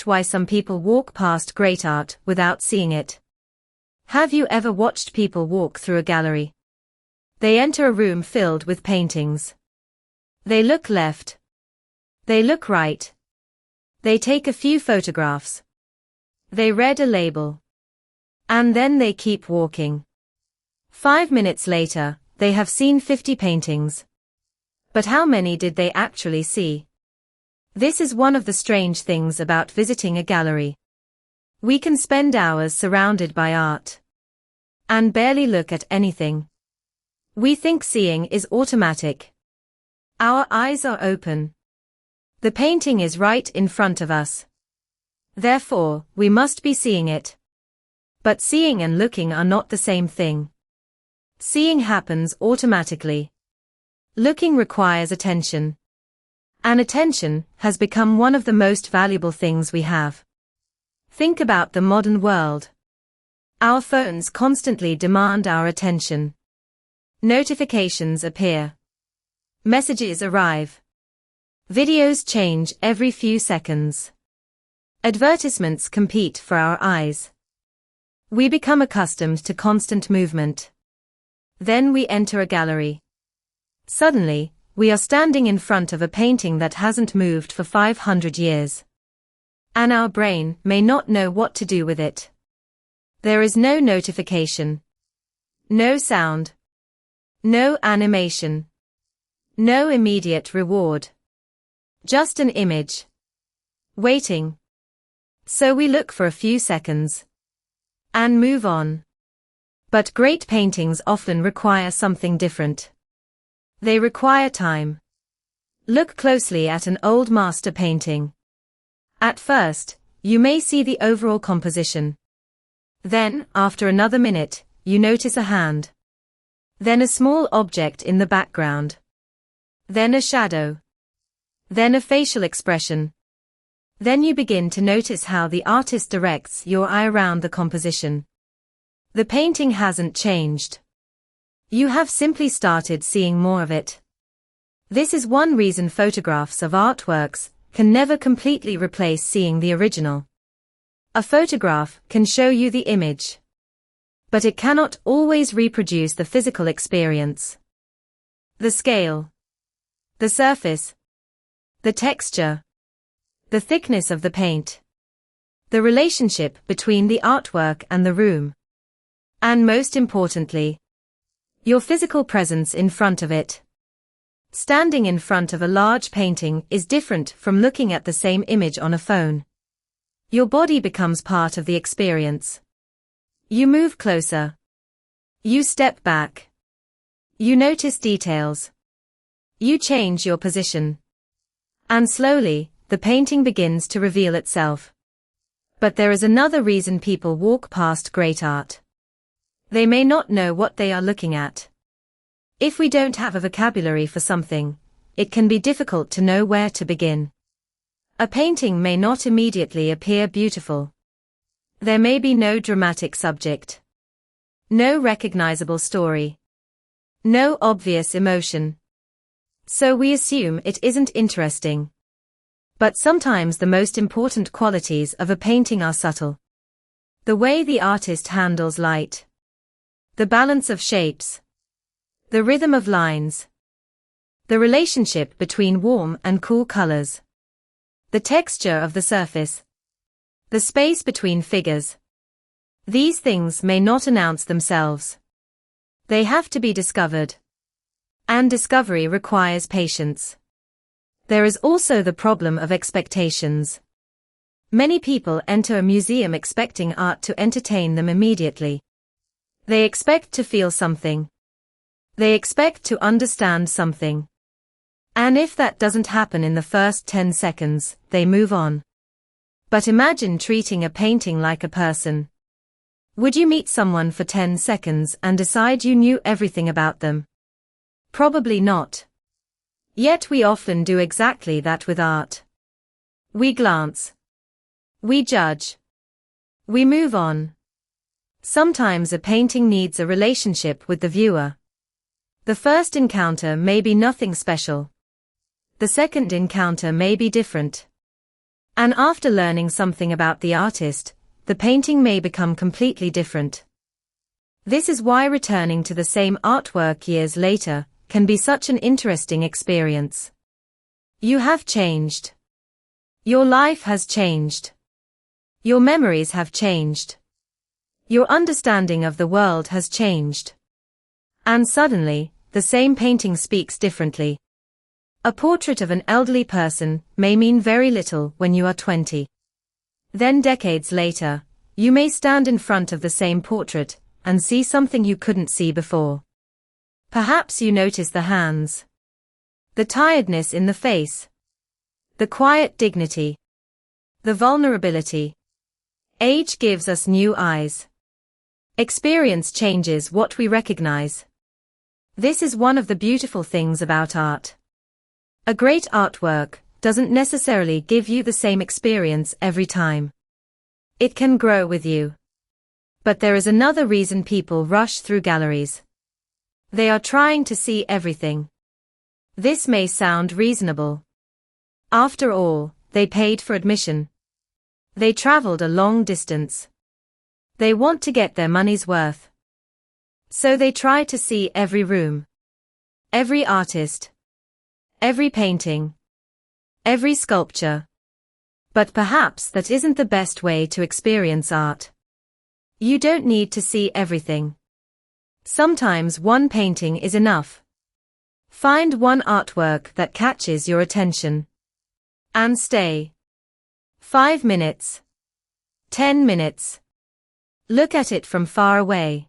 Why some people walk past great art without seeing it. Have you ever watched people walk through a gallery? They enter a room filled with paintings. They look left. They look right. They take a few photographs. They read a label. And then they keep walking. 5 minutes later, they have seen 50 paintings. But how many did they actually see? This is one of the strange things about visiting a gallery. We can spend hours surrounded by art and barely look at anything. We think seeing is automatic. Our eyes are open. The painting is right in front of us. Therefore, we must be seeing it. But seeing and looking are not the same thing. Seeing happens automatically. Looking requires attention. And attention has become one of the most valuable things we have. Think about the modern world. Our phones constantly demand our attention. Notifications appear. Messages arrive. Videos change every few seconds. Advertisements compete for our eyes. We become accustomed to constant movement. Then we enter a gallery. Suddenly, we are standing in front of a painting that hasn't moved for 500 years. And our brain may not know what to do with it. There is no notification. No sound. No animation. No immediate reward. Just an image. Waiting. So we look for a few seconds. And move on. But great paintings often require something different. They require time. Look closely at an old master painting. At first, you may see the overall composition. Then, after another minute, you notice a hand. Then a small object in the background. Then a shadow. Then a facial expression. Then you begin to notice how the artist directs your eye around the composition. The painting hasn't changed. You have simply started seeing more of it. This is one reason photographs of artworks can never completely replace seeing the original. A photograph can show you the image, but it cannot always reproduce the physical experience. The scale, the surface, the texture, the thickness of the paint, the relationship between the artwork and the room, and most importantly, your physical presence in front of it. Standing in front of a large painting is different from looking at the same image on a phone. Your body becomes part of the experience. You move closer. You step back. You notice details. You change your position. And slowly, the painting begins to reveal itself. But there is another reason people walk past great art. They may not know what they are looking at. If we don't have a vocabulary for something, it can be difficult to know where to begin. A painting may not immediately appear beautiful. There may be no dramatic subject. No recognizable story. No obvious emotion. So we assume it isn't interesting. But sometimes the most important qualities of a painting are subtle. The way the artist handles light. The balance of shapes. The rhythm of lines. The relationship between warm and cool colors. The texture of the surface. The space between figures. These things may not announce themselves. They have to be discovered. And discovery requires patience. There is also the problem of expectations. Many people enter a museum expecting art to entertain them immediately. They expect to feel something. They expect to understand something. And if that doesn't happen in the first 10 seconds, they move on. But imagine treating a painting like a person. Would you meet someone for 10 seconds and decide you knew everything about them? Probably not. Yet we often do exactly that with art. We glance. We judge. We move on. Sometimes a painting needs a relationship with the viewer. The first encounter may be nothing special. The second encounter may be different. And after learning something about the artist, the painting may become completely different. This is why returning to the same artwork years later can be such an interesting experience. You have changed. Your life has changed. Your memories have changed. Your understanding of the world has changed. And suddenly, the same painting speaks differently. A portrait of an elderly person may mean very little when you are 20. Then decades later, you may stand in front of the same portrait and see something you couldn't see before. Perhaps you notice the hands, the tiredness in the face, the quiet dignity, the vulnerability. Age gives us new eyes. Experience changes what we recognize. This is one of the beautiful things about art. A great artwork doesn't necessarily give you the same experience every time. It can grow with you. But there is another reason people rush through galleries. They are trying to see everything. This may sound reasonable. After all, they paid for admission. They traveled a long distance. They want to get their money's worth. So they try to see every room, every artist, every painting, every sculpture. But perhaps that isn't the best way to experience art. You don't need to see everything. Sometimes one painting is enough. Find one artwork that catches your attention. And stay. 5 minutes. 10 minutes. Look at it from far away.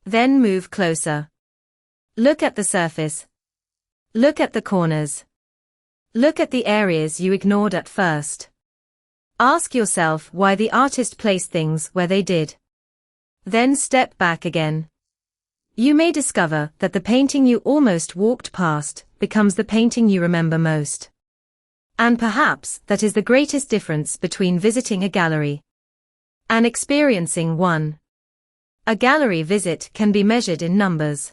Then move closer. Look at the surface. Look at the corners. Look at the areas you ignored at first. Ask yourself why the artist placed things where they did. Then step back again. You may discover that the painting you almost walked past becomes the painting you remember most. And perhaps that is the greatest difference between visiting a gallery and experiencing one. A gallery visit can be measured in numbers.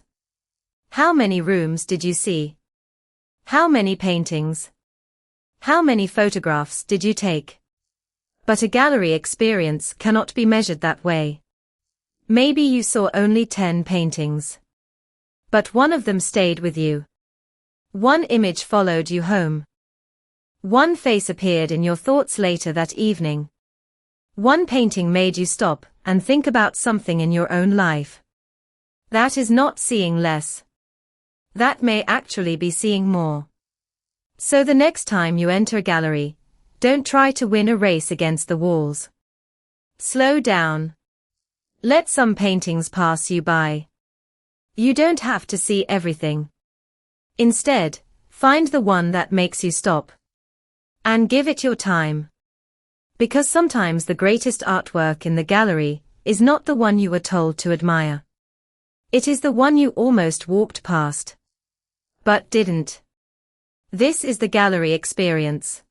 How many rooms did you see? How many paintings? How many photographs did you take? But a gallery experience cannot be measured that way. Maybe you saw only 10 paintings. But one of them stayed with you. One image followed you home. One face appeared in your thoughts later that evening. One painting made you stop and think about something in your own life. That is not seeing less. That may actually be seeing more. So the next time you enter a gallery, don't try to win a race against the walls. Slow down. Let some paintings pass you by. You don't have to see everything. Instead, find the one that makes you stop. And give it your time. Because sometimes the greatest artwork in the gallery is not the one you were told to admire. It is the one you almost walked past, but didn't. This is the gallery experience.